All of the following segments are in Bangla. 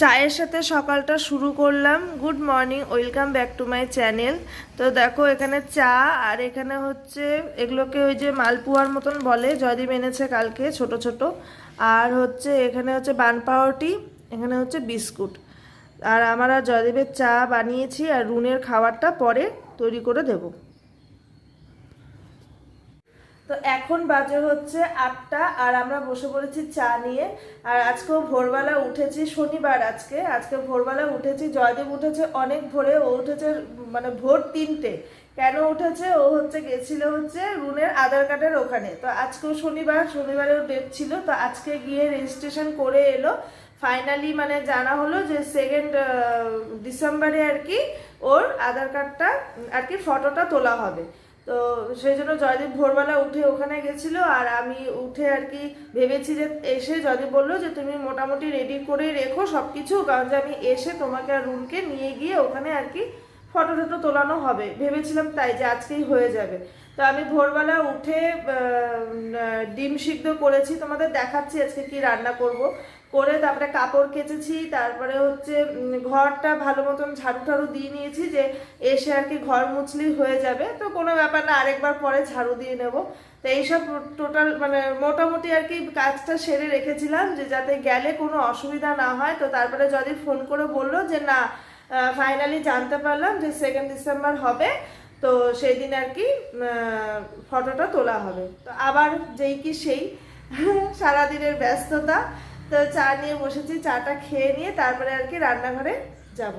চায়ের সাথে সকালটা শুরু করলাম। Good morning, welcome back to my channel. তো দেখো এখানে চা, আর এখানে হচ্ছে এগুলোকে ওই যে মালপুয়ার মতন বলে, জয়দীপ এনেছে কালকে ছোট ছোট। আর হচ্ছে এখানে হচ্ছে বান পাউরুটি, এখানে হচ্ছে বিস্কুট। আর আমরা জয়দীপের চা বানিয়েছি, আর রুনের খাবারটা পরে তৈরি করে দেবো। তো এখন বাজে হচ্ছে 8টা, আর আমরা বসে পড়েছি চা নিয়ে। আর আজকেও ভোরবেলা উঠেছি, শনিবার আজকে আজকে ভোরবেলা উঠেছি। জয়দেব উঠেছে অনেক ভোরে, ও উঠেছে মানে ভোর 3টে। কেন উঠেছে? ও হচ্ছে গেছিল হচ্ছে রুনের আধার কার্ডের ওখানে। তো আজকেও শনিবারেও ডেট ছিল, তো আজকে গিয়ে রেজিস্ট্রেশন করে এলো। ফাইনালি মানে জানা হলো যে 2 ডিসেম্বরে আর কি ওর আধার কার্ডটা আর কি ফটোটা তোলা হবে। তো সেই জন্য জয়দীপ ভোরবেলা উঠে ওখানে গেছিল, আর আমি উঠে আর কি ভেবেছি যে এসে জয়দীপ বললো যে তুমি মোটামুটি রেডি করে রেখো সব কিছু, কারণ যে আমি এসে তোমাকে আর রুনকে নিয়ে গিয়ে ওখানে আর কি ফটো টটো তোলানো হবে। ভেবেছিলাম তাই যে আজকেই হয়ে যাবে। তো আমি ভোরবেলা উঠে ডিম সিদ্ধ করেছি, তোমাদের দেখাচ্ছি আজকে কি রান্না করব। করে তারপরে কাপড় কেচেছি, তারপরে হচ্ছে ঘরটা ভালো মতন ঝাড়ু টাড়ু দিয়ে নিয়েছি, যে এসে আর কি ঘর মুছলেই হয়ে যাবে, তো কোনো ব্যাপার না, আরেকবার পরে ঝাড়ু দিয়ে নেব। তো এইসব টোটাল মানে মোটামুটি আর কি কাজটা সেরে রেখেছিলাম, যে যাতে গেলে কোনো অসুবিধা না হয়। তো তারপরে যদি ফোন করে বললো যে না, ফাইনালি জানতে পারলাম যে 2 ডিসেম্বর হবে, তো সেই দিন আর কি ফটোটা তোলা হবে। তো আবার যেই কি সেই সারাদিনের ব্যস্ততা। তো চা নিয়ে বসেছি, চাটা খেয়ে নিয়ে তারপরে আর কি রান্নাঘরে যাব।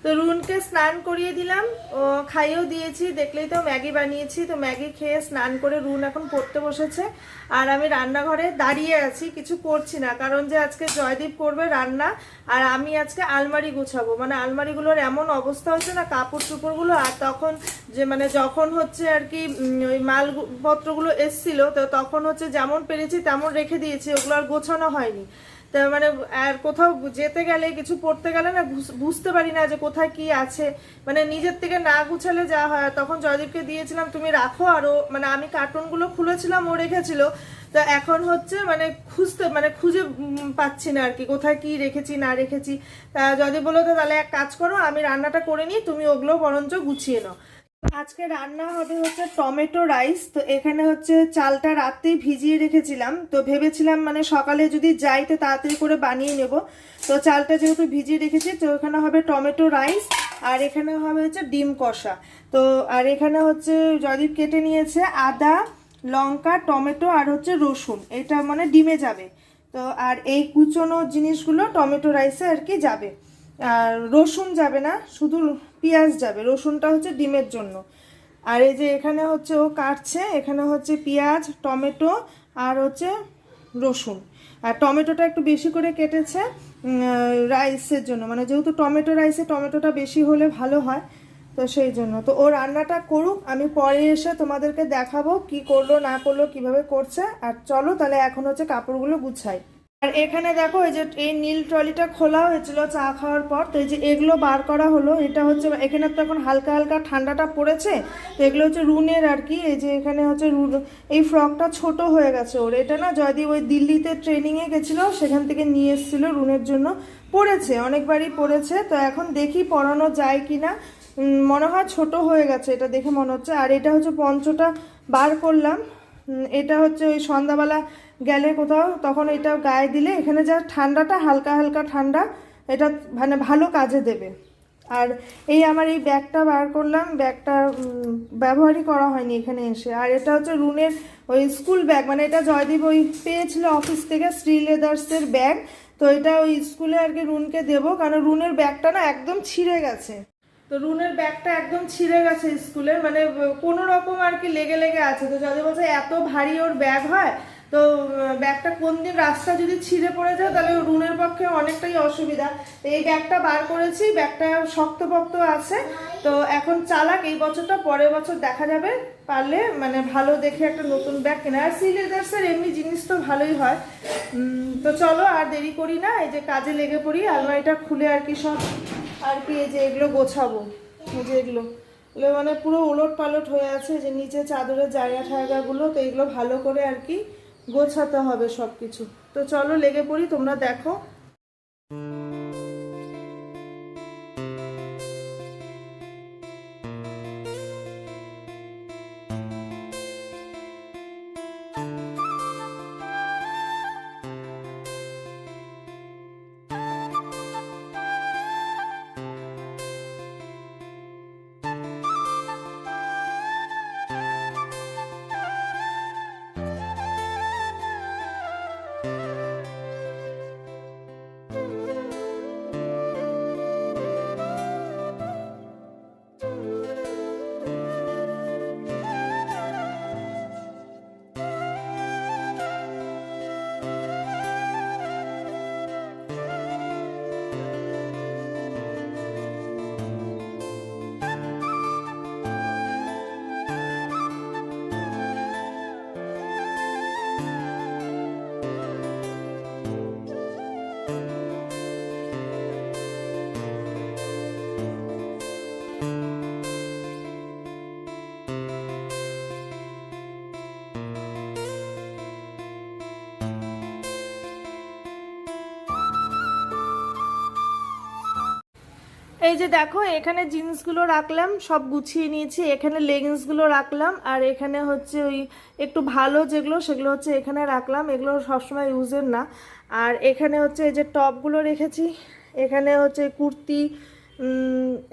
তো রুনকে স্নান করিয়ে দিলাম, ও খাইয়েও দিয়েছি, দেখলেই তো ম্যাগি বানিয়েছি। তো ম্যাগি খেয়ে স্নান করে রুন এখন পড়তে বসেছে, আর আমি রান্নাঘরে দাঁড়িয়ে আছি, কিছু করছি না, কারণ যে আজকে জয়দীপ করবে রান্না, আর আমি আজকে আলমারি গুছাবো। মানে আলমারিগুলোর এমন অবস্থা হচ্ছে না, কাপড় চোপড়গুলো, আর তখন যে মানে যখন হচ্ছে আর কি ওই মালপত্রগুলো এসছিল, তো তখন হচ্ছে যেমন পেরেছি তেমন রেখে দিয়েছি, ওগুলো আর গোছানো হয়নি। তা মানে আর কোথাও যেতে গেলে কিছু পড়তে গেলে না বুঝতে পারি না যে কোথায় কি আছে। মানে নিজের থেকে না গুছালে যা হয়। তখন জয়দীপকে দিয়েছিলাম তুমি রাখো, আর ও মানে আমি কার্টুনগুলো খুলেছিলাম, ও রেখেছিল। তো এখন হচ্ছে মানে খুঁজে পাচ্ছি না আর কি, কোথায় কি রেখেছি না রেখেছি। তা জয়দীপ বললো তো তাহলে এক কাজ করো, আমি রান্নাটা করে নিই, তুমি ওগুলো বরঞ্চ গুছিয়ে নাও। আজকে রান্না হবে হচ্ছে টমেটো রাইস। তো এখানে হচ্ছে চালটা রাতেই ভিজিয়ে রেখেছিলাম, তো ভেবেছিলাম মানে সকালে যদি যাই তো তাড়াতাড়ি করে বানিয়ে নেব। তো চালটা যেহেতু ভিজিয়ে রেখেছি, তো এখানে হবে টমেটো রাইস, আর এখানে হবে হচ্ছে ডিম কষা। তো আর এখানে হচ্ছে জয়দীপ কেটে নিয়েছে আদা, লঙ্কা, টমেটো আর হচ্ছে রসুন, এটা মানে ডিমে যাবে। তো আর এই কুচনো জিনিসগুলো টমেটো রাইসে আর কি যাবে। আর রসুন যাবে না, শুধু পেঁয়াজ যাবে, রসুনটা হচ্ছে ডিমের জন্য। আর এই যে এখানে হচ্ছে ও কাটছে, এখানে হচ্ছে পেঁয়াজ, টমেটো আর হচ্ছে রসুন। আর টমেটোটা একটু বেশি করে কেটেছে রাইসের জন্য, মানে যেহেতু টমেটো রাইসে টমেটোটা বেশি হলে ভালো হয়, তো সেই জন্য। তো ও রান্নাটা করুক, আমি পরে এসে তোমাদেরকে দেখাবো কি করলো না করলো, কিভাবে করছে। আর চলো তাহলে এখন হচ্ছে কাপড়গুলো গুছাই। আর এখানে দেখো এই যে এই নীল ট্রলিটা খোলা হয়েছিল চা খাওয়ার পর, তো এই যে এগুলো বার করা হলো। এটা হচ্ছে এখানে তো এখন হালকা হালকা ঠান্ডাটা পড়েছে, তো এগুলো হচ্ছে রুনের আর কি। এই যে এখানে হচ্ছে রুন, এই ফ্রকটা ছোট হয়ে গেছে ওর। এটা না জয়দীপ ওই দিল্লিতে ট্রেনিংয়ে গেছিলো, সেখান থেকে নিয়ে এসেছিলো রুনের জন্য। পড়েছে, অনেকবারই পড়েছে, তো এখন দেখি পরানো যায় কি না। মনে হয় ছোট হয়ে গেছে এটা দেখে মনে হচ্ছে। আর এটা হচ্ছে পঞ্চটা বার করলাম, এটা হচ্ছে ওই সন্ধ্যাবেলা গেলে কোথাও তখন এটা গায়ে দিলে এখানে যা ঠান্ডাটা হালকা হালকা ঠান্ডা, এটা মানে ভালো কাজে দেবে। আর এই আমার এই ব্যাগটা বার করলাম, ব্যাগটা ব্যবহারই করা হয়নি এখানে এসে। আর এটা হচ্ছে রুনের ওই স্কুল ব্যাগ, মানে এটা জয়দীপ ওই পেয়েছিল অফিস থেকে, শ্রী লেদার্সের ব্যাগ। তো এটা ওই স্কুলে আর কি রুনকে দেবো, কারণ রুনের ব্যাগটা না একদম ছিঁড়ে গেছে। তো রুনের ব্যাগটা একদম ছিঁড়ে গেছে স্কুলের, মানে কোনো রকম আর কি লেগে লেগে আছে। তো যদি বলছে এত ভারী ওর ব্যাগ হয়, তো ব্যাগটা কোন দিন রাস্তা যদি ছিঁড়ে পড়ে যায় তাহলে রুনের পক্ষে অনেকটাই অসুবিধা। তো এই ব্যাগটা বার করেছি, ব্যাগটা শক্তপোক্ত আছে। তো এখন চালাক, এই বছরটা, পরের বছর দেখা যাবে, পারলে মানে ভালো দেখে একটা নতুন ব্যাগ কেনা। আর শ্রী লেদার্সের এমনি জিনিস তো ভালোই হয়। তো চলো আর দেরি করি না, এই যে কাজে লেগে পড়ি। আলমারিটা খুলে আর কি সব আর কি এই যে এগুলো গোছাবো। এই যে এগুলো মানে পুরো ওলট পালট হয়ে আছে, যে নিচে চাদরের জায়গা ঠায়গাগুলো, তো এগুলো ভালো করে আর কি গোছাতে হবে সব কিছু। তো চলো লেগে পড়ি, তোমরা দেখো। এই যে দেখো এখানে জিন্সগুলো রাখলাম, সব গুছিয়ে নিয়েছি। এখানে লেগিংসগুলো রাখলাম, আর এখানে হচ্ছে ওই একটু ভালো যেগুলো সেগুলো হচ্ছে এখানে রাখলাম, এগুলো সবসময় ইউজের না। আর এখানে হচ্ছে এই যে টপগুলো রেখেছি, এখানে হচ্ছে কুর্তি,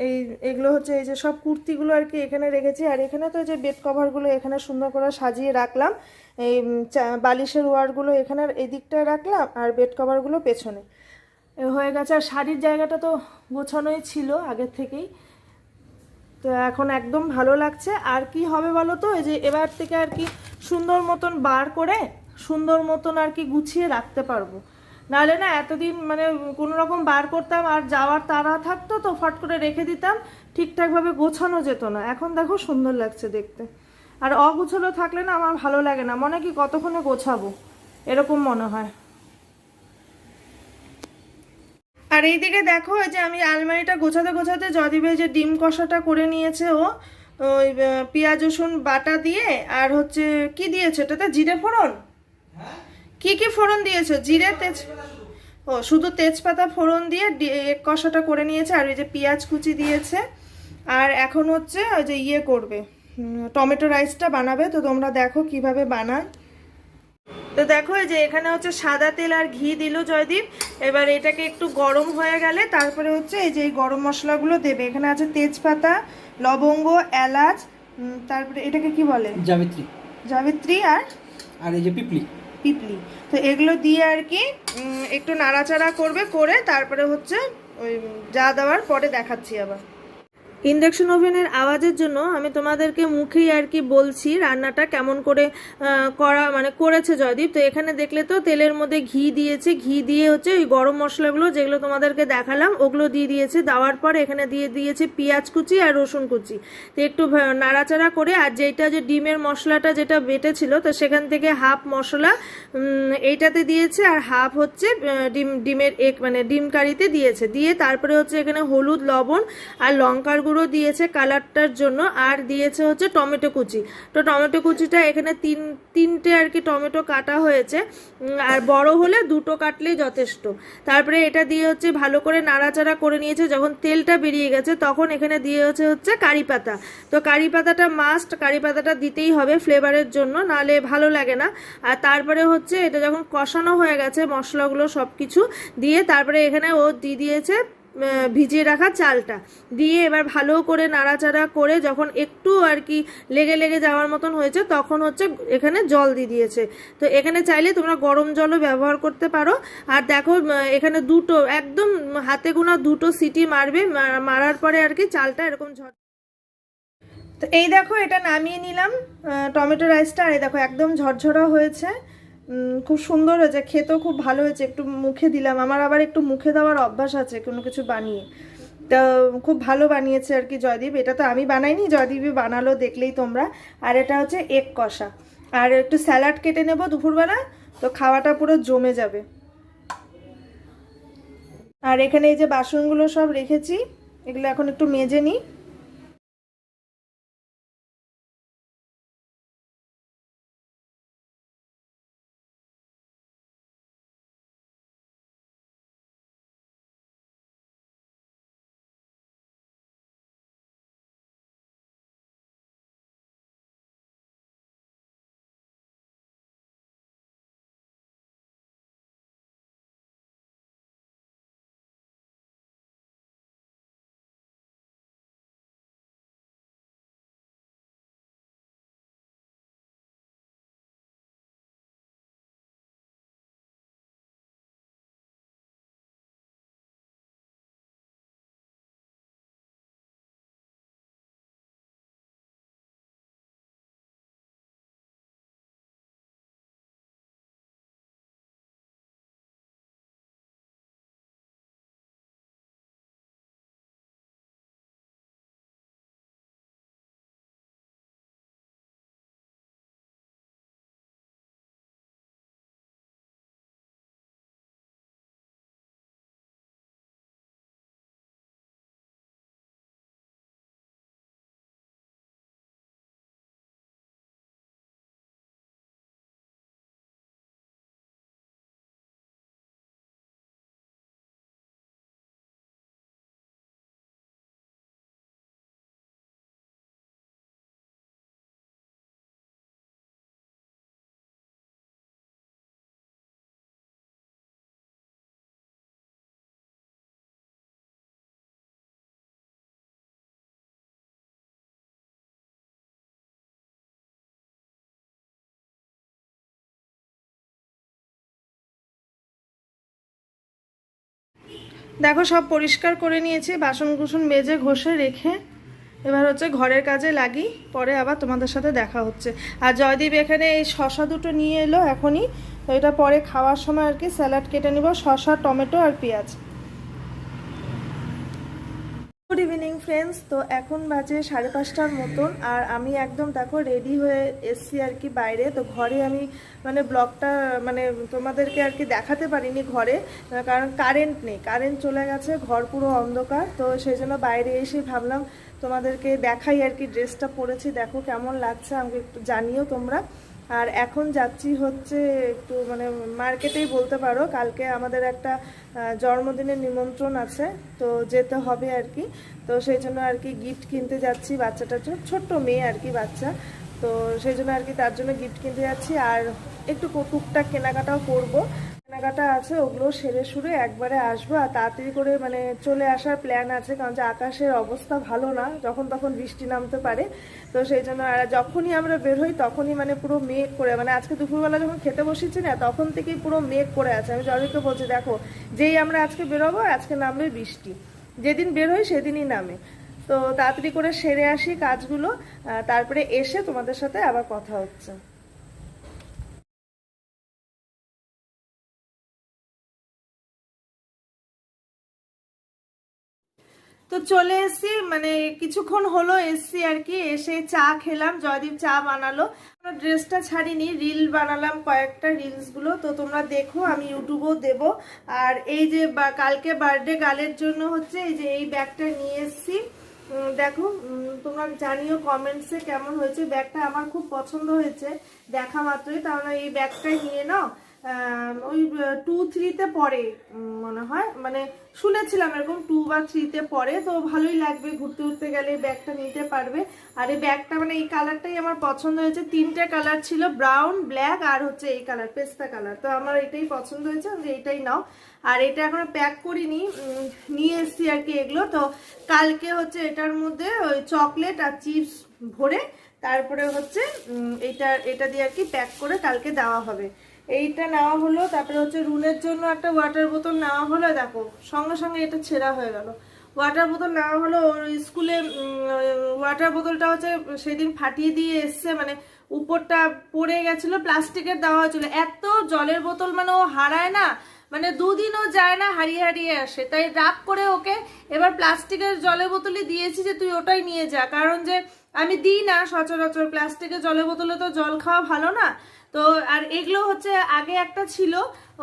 এই এগুলো হচ্ছে এই যে সব কুর্তিগুলো আর কি এখানে রেখেছি। আর এখানে তো যে বেড কভারগুলো এখানে সুন্দর করে সাজিয়ে রাখলাম, এই বালিশের ওয়ারগুলো এখানে এই দিকটায় রাখলাম, আর বেড কভারগুলো পেছনে হয়ে গেছে। আর শাড়ির জায়গাটা তো গোছানোই ছিল আগের থেকেই, তো এখন একদম ভালো লাগছে। আর কি হবে বলো তো, এই যে এবার থেকে আর কি সুন্দর মতন বার করে সুন্দর মতন আর কি গুছিয়ে রাখতে পারবো। নাহলে না এতদিন মানে কোনো রকম বার করতাম আর যাওয়ার তাড়া থাকতো, তো ফট করে রেখে দিতাম, ঠিকঠাকভাবে গোছানো যেত না। এখন দেখো সুন্দর লাগছে দেখতে। আর অগুছালো থাকলে না আমার ভালো লাগে না, মনে কি কতক্ষণে গোছাবো এরকম মনে হয়। আর এইদিকে দেখো এই যে আমি আলমারিটা গোছাতে গোছাতে জয়দীপের যে ডিম কষাটা করে নিয়েছে ও, ওই পেঁয়াজ রসুন বাটা দিয়ে, আর হচ্ছে কি দিয়েছে এটাতে, জিরে ফোড়ন, কি কি ফোড়ন দিয়েছে, জিরে তেজ, ও শুধু তেজপাতা ফোড়ন দিয়ে এক কষাটা করে নিয়েছে। আর ওই যে পেঁয়াজ কুচি দিয়েছে। আর এখন হচ্ছে ওই যে ইয়ে করবে, টমেটো রাইসটা বানাবে। তো তোমরা দেখো কিভাবে বানায়। তো দেখো এই যে এখানে হচ্ছে সাদা তেল আর ঘি দিল জয়দীপ। এবার এটাকে একটু গরম হয়ে গেলে তারপরে হচ্ছে এই যে এই গরম মশলাগুলো দেবে। এখানে আছে তেজপাতা, লবঙ্গ, এলাচ, তারপরে এটাকে কি বলে, জাবিত্রী, জাবিত্রী, আর আর এই যে পিপলি, পিপলি। তো এগুলো দিয়ে আর কি একটু নাড়াচাড়া করবে, করে তারপরে হচ্ছে ওই যা দেওয়ার পরে দেখাচ্ছি আবার। ইন্ডাকশন ওভেনের আওয়াজের জন্য আমি তোমাদেরকে মুখেই আর কি বলছি রান্নাটা কেমন করে করা মানে করেছে জয়দীপ। তো এখানে দেখলে তো তেলের মধ্যে ঘি দিয়েছে, ঘি দিয়ে হচ্ছে ওই গরম মশলাগুলো যেগুলো তোমাদেরকে দেখালাম ওগুলো দিয়ে দিয়েছে। দেওয়ার পর এখানে দিয়ে দিয়েছে পেঁয়াজ কুচি আর রসুন কুচি। তো একটু নাড়াচাড়া করে আর যেটা যে ডিমের মশলাটা যেটা বেটেছিল তো সেখান থেকে হাফ মশলা এইটাতে দিয়েছে আর হাফ হচ্ছে ডিমের মানে ডিম কারিতে দিয়েছে। দিয়ে তারপরে হচ্ছে এখানে হলুদ, লবণ আর লঙ্কার গুঁড়ো দিয়েছে কালারটার জন্য, আর দিয়েছে হচ্ছে টমেটো কুচি। তো টমেটো কুচিটা এখানে তিনটে আর কি টমেটো কাটা হয়েছে, আর বড় হলে দুটো কাটলেই যথেষ্ট। তারপরে এটা দিয়ে হচ্ছে ভালো করে নাড়াচাড়া করে নিয়েছে। যখন তেলটা বেরিয়ে গেছে তখন এখানে দিয়ে হচ্ছে কারি পাতা। তো কারি পাতাটা মাস্ট, কারি পাতাটা দিতেই হবে ফ্লেভারের জন্য, নাহলে ভালো লাগে না। আর তারপরে হচ্ছে এটা যখন কষানো হয়ে গেছে মশলাগুলো সব কিছু দিয়ে, তারপরে এখানে ও দিয়ে দিয়েছে ভিজিয়ে রাখা চালটা দিয়ে এবার ভালো করে নাড়াচাড়া করে যখন একটু আর কি লেগে লেগে যাওয়ার মতন হয়েছে তখন হচ্ছে এখানে জল দিয়ে দিয়েছে। তো এখানে চাইলে তোমরা গরম জলও ব্যবহার করতে পারো। আর দেখো এখানে দুটো একদম হাতে গোনা দুটো সিটি মারবে, মারার পরে আর কি চালটা এরকম ঝড়। তো এই দেখো এটা নামিয়ে নিলাম টমেটো রাইসটা, আর এই দেখো একদম ঝরঝরা হয়েছে, খুব সুন্দর হয়েছে, খেতেও খুব ভালো হয়েছে। একটু মুখে দিলাম, আমার আবার একটু মুখে দেওয়ার অভ্যাস আছে কোনো কিছু বানিয়ে, তো খুব ভালো বানিয়েছে আর কি জয়দীপ। এটা তো আমি বানাইনি, জয়দীপই বানালো, দেখলেই তোমরা। আর এটা হচ্ছে এগ কষা, আর একটু স্যালাড কেটে নেব দুপুরবেলা, তো খাওয়াটা পুরো জমে যাবে। আর এখানে এই যে বাসনগুলো সব রেখেছি, এগুলো এখন একটু মেজে নিই। দেখো সব পরিষ্কার করে নিয়েছি, বাসন কুসন মেজে ঘষে রেখে এবার হচ্ছে ঘরের কাজে লাগি, পরে আবার তোমাদের সাথে দেখা হচ্ছে। আর জয়দীপ এখানে এই শশা দুটো নিয়ে এলো এখনই, তো এটা পরে খাওয়ার সময় আর কি স্যালাড কেটে নিব, শশা, টমেটো আর পেঁয়াজ। গুড ইভিনিং ফ্রেন্ডস, তো এখন বাজে 5:30টার মতন, আর আমি একদম দেখো রেডি হয়ে এসছি আর কি বাইরে। তো ঘরে আমি মানে ব্লগটা মানে তোমাদেরকে আর কি দেখাতে পারিনি ঘরে, কারণ কারেন্ট নেই, কারেন্ট চলে গেছে, ঘর পুরো অন্ধকার। তো সেই জন্য বাইরে এসে ভাবলাম তোমাদেরকে দেখাই আর কি, ড্রেসটা পরেছি দেখো কেমন লাগছে আমাকে একটু জানিও তোমরা। আর এখন যাচ্ছি হচ্ছে একটু মানে মার্কেটেই বলতে পারো, কালকে আমাদের একটা জন্মদিনের নিমন্ত্রণ আছে, তো যেতে হবে আর কি। তো সেই জন্য আর কি গিফট কিনতে যাচ্ছি, বাচ্চাটা ছোট্ট মেয়ে আর কি বাচ্চা, তো সেই জন্য আর কি তার জন্য গিফট কিনতে যাচ্ছি। আর একটু টুকটাক কেনাকাটাও করবো, কেনাকাটা আছে, ওগুলো সেরে সুরে একবারে আসবো। আর তাড়াতাড়ি করে মানে চলে আসার প্ল্যান আছে, কারণ যে আকাশের অবস্থা ভালো না, যখন তখন বৃষ্টি নামতে পারে। তো সেই জন্য আর যখনই আমরা বের হই তখনই মানে পুরো মেঘ করে, মানে আজকে দুপুরবেলা যখন খেতে বসেছি না তখন থেকেই পুরো মেঘ করে আছে। আমি জয়কে বলছি দেখো যেই আমরা আজকে বেরোবো আজকে নামবে বৃষ্টি, যেদিন বের হই সেদিনই নামে। তো তাড়াতাড়ি করে সেরে আসি কাজগুলো, তারপরে এসে তোমাদের সাথে আবার কথা হচ্ছে। তো চলে এসছি, মানে কিছুক্ষণ হলো এসছি আর কি। এসে চা খেলাম, জয়দীপ চা বানালো। ড্রেসটা ছাড়িনি, রিল বানালাম কয়েকটা, রিলসগুলো তো তোমরা দেখো, আমি ইউটিউবেও দেব। আর এই যে কালকে বার্থডে গার্লের জন্য হচ্ছে এই যে এই ব্যাগটা নিয়ে এসছি, দেখো। তোমরা জানিও কমেন্টসে কেমন হয়েছে। ব্যাগটা আমার খুব পছন্দ হয়েছে দেখা মাত্রই, তাহলে এই ব্যাগটাই নিয়ে নাও। ওই 2-3-তে পড়ে মনে হয়, মানে শুনেছিলাম এরকম 2 বা 3-তে পড়ে, তো ভালোই লাগবে, ঘুরতে ঘুরতে গেলে ব্যাগটা নিতে পারবে। আর এই ব্যাগটা মানে এই কালারটাই আমার পছন্দ হয়েছে। 3টে কালার ছিল, ব্রাউন, ব্ল্যাক আর হচ্ছে এই কালার, পেস্তা কালার। তো আমার এটাই পছন্দ হয়েছে, যে এইটাই নাও। আর এটা এখনো প্যাক করিনি, নিয়ে এসছি আর কি এগুলো। তো কালকে হচ্ছে এটার মধ্যে ওই চকলেট আর চিপস ভরে তারপরে হচ্ছে এটা দিয়ে আর কি প্যাক করে কালকে দেওয়া হবে। এইটা নেওয়া হলো। তারপরে হচ্ছে রুনের জন্য একটা ওয়াটার বোতল নেওয়া হলো, দেখো সঙ্গে সঙ্গে এটা ছেঁড়া হয়ে গেল। ওয়াটার বোতল নেওয়া হলো, ওর স্কুলে ওয়াটার বোতলটা হচ্ছে সেদিন ফাটিয়ে দিয়ে এসছে, মানে উপরটা পড়ে গেছিলো, প্লাস্টিকের দেওয়া হয়েছিল। এত জলের বোতল মানে ও হারায় না, মানে দুদিনও যায় না, হারিয়ে হারিয়ে আসে। তাই রাগ করে ওকে এবার প্লাস্টিকের জলের বোতলই দিয়েছি, যে তুই ওটাই নিয়ে যা। কারণ যে আমি দিই না সচরাচর প্লাস্টিকের জলের বোতলে, তো জল খাওয়া ভালো না। তো আর এগুলো হচ্ছে আগে একটা ছিল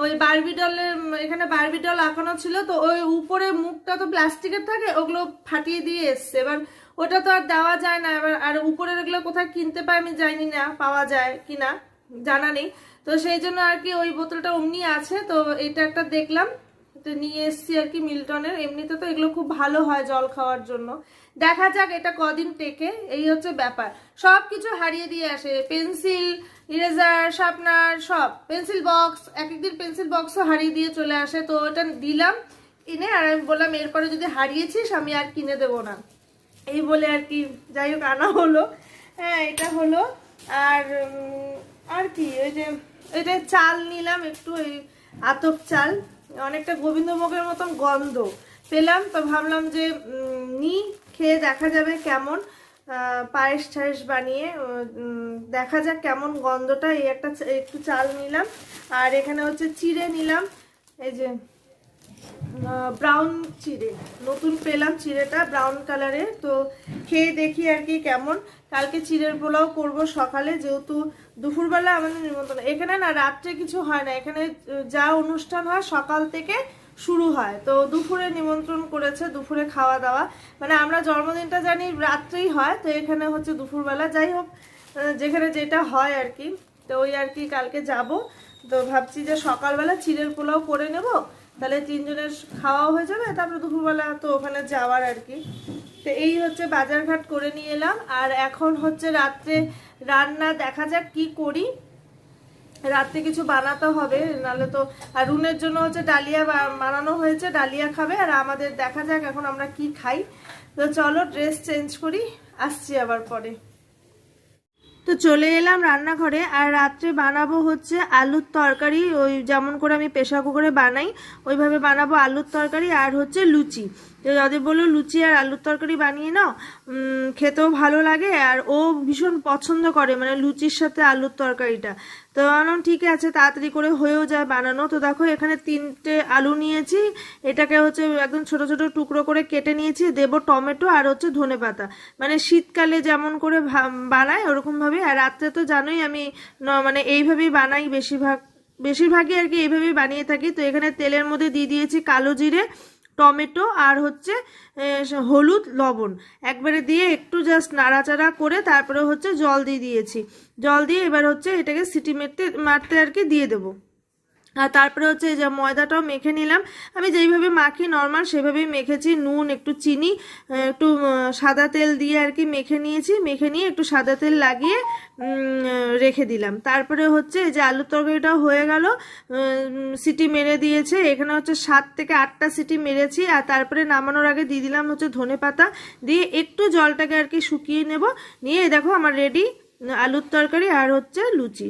ওই বারবিডলের, এখানে বারবিডল আঁকানো ছিল, তো ওই উপরে মুখটা তো প্লাস্টিকের থাকে, ওগুলো ফাটিয়ে দিয়ে এসছে। এবার ওটা তো আর দেওয়া যায় না। এবার আর উপরের এগুলো কোথায় কিনতে পাই আমি জানি না, পাওয়া যায় কিনা জানা নেই। তো সেই জন্য আর কি ওই বোতলটা অমনি আছে। তো এটা একটা দেখলাম, তো নিয়ে এসছি আর কি মিল্টনের। এমনিতে তো এগুলো খুব ভালো হয় জল খাওয়ার জন্য। দেখা যাক এটা কদিন টেকে, এই হচ্ছে ব্যাপার। সব কিছু হারিয়ে দিয়ে আসে, পেন্সিল, ইরেজার, শার্পনার, সব পেন্সিল বক্স, এক একদিন পেন্সিল বক্সও হারিয়ে দিয়ে চলে আসে। তো ওটা দিলাম কিনে, আর আমি বললাম এরপরে যদি হারিয়েছিস আমি আর কিনে দেবো না, এই বলে আর কি। যাই হোক আনা হলো, হ্যাঁ এটা হলো। আর কি ওই যে এটা চাল নিলাম একটু, এই আতপ চাল, অনেকটা গোবিন্দভোগের মতন গন্ধ পেলাম। তো ভাবলাম যে খেয়ে দেখা যাবে কেমন, পায়েস টায়েস বানিয়ে দেখা যাক কেমন গন্ধটা। এই একটু চাল নিলাম। আর এখানে হচ্ছে চিড়ে নিলাম, এই যে ব্রাউন চিড়ে, নতুন পেলাম চিড়েটা ব্রাউন কালারের। তো খেয়ে দেখি আর কি কেমন। কালকে চিড়ের পোলাও করব সকালে, যেহেতু দুপুরবেলা আমাদের নিমন্ত্রণ। এখানে না রাত্রে কিছু হয় না, এখানে যা অনুষ্ঠান হয় সকাল থেকে শুরু হয়। তো দুপুরে নিমন্ত্রণ করেছে, দুপুরে খাওয়া দাওয়া, মানে আমরা জন্মদিনটা জানি রাত্রেই হয়, তো এখানে হচ্ছে দুপুরবেলা। যাই হোক যেখানে যেটা হয় আর কি, তো ওই আর কি কালকে যাব। তো ভাবছি যে সকালবেলা চিড়ের পোলাও করে নেব, তাহলে 3 জনের খাওয়া হয়ে যাবে, তারপরে দুপুরবেলা তো ওখানে যাওয়ার আর কি। তো এই হচ্ছে বাজারঘাট করে নিয়ে এলাম। আর এখন হচ্ছে রাত্রে রান্না, দেখা যাক কি করি, রাত্রে কিছু বানাতে হবে নাহলে তো। আর রুনের জন্য হচ্ছে ডালিয়া বানানো হয়েছে, ডালিয়া খাবে। আর আমাদের দেখা যাক এখন আমরা কি খাই। তো চলো ড্রেস চেঞ্জ করি, আসছি আবার পরে। তো চলে এলাম রান্নাঘরে। আর রাত্রে বানাবো হচ্ছে আলুর তরকারি, ওই যেমন করে আমি প্রেসার কুকারে বানাই ওইভাবে বানাবো আলুর তরকারি। আর হচ্ছে লুচি, তো যদি বললো লুচি আর আলুর তরকারি বানিয়ে নাও, খেতেও ভালো লাগে, আর ও ভীষণ পছন্দ করে মানে লুচির সাথে আলুর তরকারিটা। তো ভাবলাম ঠিক আছে, তাড়াতাড়ি করে হয়েও যায় বানানো। তো দেখো এখানে 3টে আলু নিয়েছি, এটাকে হচ্ছে একদম ছোট ছোট টুকরো করে কেটে নিয়েছি, দেবো টমেটো আর হচ্ছে ধনেপাতা, মানে শীতকালে যেমন করে বানায় ওরকম ভাবে। আর রাত্রে তো জানোই আমি মানে এইভাবেই বানাই, বেশিরভাগই আর কি এইভাবেই বানিয়ে থাকি। তো এখানে তেলের মধ্যে দিয়ে দিয়েছি কালো জিরে, টমেটো আর হচ্ছে হলুদ, লবণ একবারে দিয়ে একটু জাস্ট নাড়াচাড়া করে তারপরে হচ্ছে জল দিয়ে দিয়েছি। জল দিয়ে এবার হচ্ছে এটাকে সিটি মারতে আর কি দিয়ে দেবো। আর তারপরে হচ্ছে এই যে ময়দাটাও মেখে নিলাম, আমি যেইভাবে মাখি নর্মাল সেভাবেই মেখেছি। নুন, একটু চিনি, একটু সাদা তেল দিয়ে আর কি মেখে নিয়েছি। মেখে নিয়ে একটু সাদা তেল লাগিয়ে রেখে দিলাম। তারপরে হচ্ছে এই যে আলুর তরকারিটাও হয়ে গেল, সিটি মেরে দিয়েছে। এখানে হচ্ছে 7 থেকে 8টা সিটি মেরেছি। আর তারপরে নামানোর আগে দিয়ে দিলাম হচ্ছে ধনেপাতা, দিয়ে একটু জলটাকে আর কি শুকিয়ে নেব। নিয়ে দেখো আমার রেডি আলুর তরকারি আর হচ্ছে লুচি।